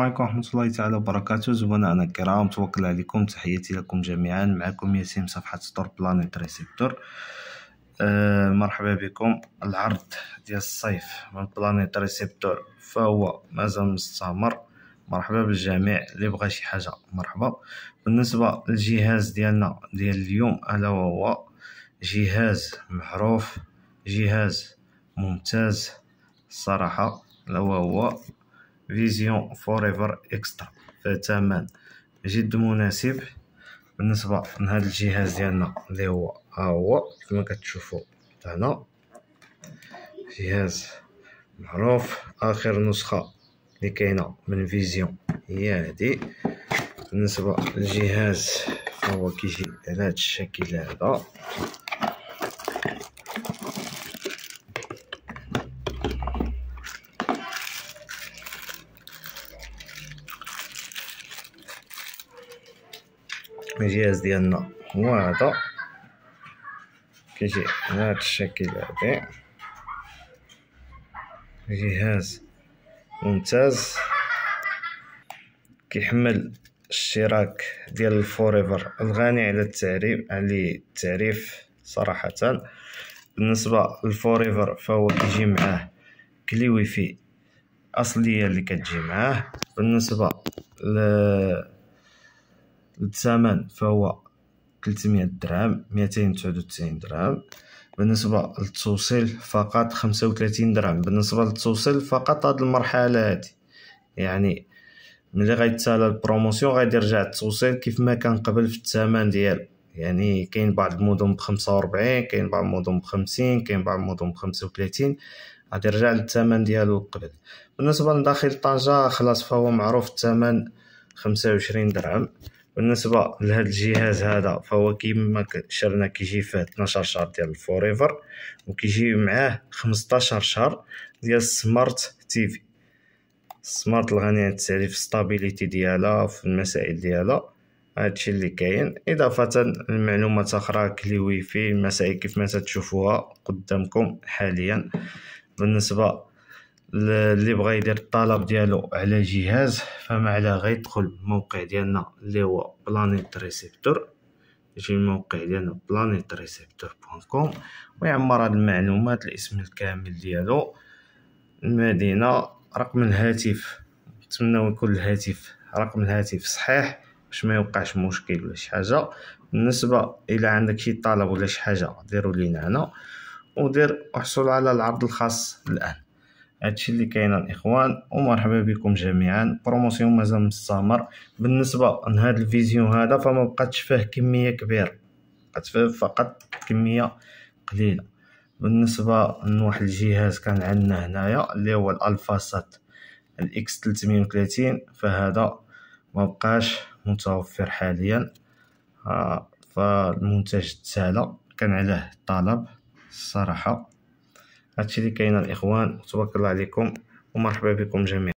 عليكم ورحمة الله تعالى وبركاته. زبناءنا الكرام، توكل عليكم، تحياتي لكم جميعا. معكم ياسين، صفحة ستور بلانيت ريسيبتور. مرحبا بكم. العرض ديال الصيف من بلانيت ريسيبتور فهو مازال مستمر. مرحبا بالجميع اللي بغى شي حاجة مرحبا. بالنسبة للجهاز ديالنا ديال اليوم ألا وهو جهاز معروف، جهاز ممتاز الصراحة، ألا وهو فيزيون فوريفر اكسترا، فثمن جد مناسب بالنسبة لهذا الجهاز ديالنا اللي هو ها هو كما كتشوفوا هنا. جهاز معروف، آخر نسخة اللي كاينة من فيزيون هي هادي. بالنسبة للجهاز فهو كيجي على هاد الشكل هذا. الجهاز ديالنا هو هذا، كيجي على هاد الشكل هذا. جهاز ممتاز، كيحمل الاشتراك ديال الفوريفر الغني على التعريف صراحة. بالنسبة للفوريفر فهو كيجي معاه كلي ويفي أصلية اللي كتجي معاه. بالنسبة للثمن فهو 300 درهم، 299 درهم. بالنسبة للتوصيل فقط 35 درهم. بالنسبة للتوصيل فقط هاد المرحلة هادي، يعني ملي غيتسالى البروموسيون غادي يرجع التوصيل كيف ما كان قبل في الثمن ديالو. يعني كاين بعض المدن ب45، كاين بعض المدن ب50، كاين بعض المدن ب35، غادي يرجع للثمن ديالو قبل. بالنسبة لداخل طنجة خلاص فهو معروف الثمن 25 درهم. بالنسبة لهذا الجهاز هذا فهو كيما شرنا كيجي فيه 12 شهر ديال الفوريفر، وكيجي معاه 15 شهر ديال السمارت تيفي. السمارت الغني عن التعريف، ستابيليتي ديالها في المسائل ديالها، هادشي اللي كاين. اضافه لمعلومات اخرى كلي ويفي، المسائل كيف ما تشوفوها قدامكم حاليا. بالنسبه اللي بغى يدير الطلب ديالو على جهاز فما عليه غير يدخل الموقع ديالنا اللي هو بلانيت ريسيبتور. يجي الموقع ديالنا planetreceptor.com ويعمر هاد المعلومات، الاسم الكامل ديالو، المدينه، رقم الهاتف. نتمنى يكون الهاتف رقم الهاتف صحيح باش ما يوقعش مشكل ولا شي حاجه. بالنسبه الى عندك شي طلب ولا شي حاجه ديروا لينا هنا ودير احصل على العرض الخاص الان. هادشي اللي كاين الاخوان، ومرحبا بكم جميعا. بروموسيون مازال مستمر. بالنسبه لهذا الفيزيون هذا فما بقاتش فيه كميه كبيره، بقات فيه فقط كميه قليله. بالنسبه لواحد الجهاز كان عندنا هنايا اللي هو الالفاسات الاكس 330، فهذا ما بقاش متوفر حاليا. فالمنتج تسالى، كان عليه طلب الصراحه. هادشي اللي كاين الاخوان، توكل عليكم ومرحبا بكم جميعا.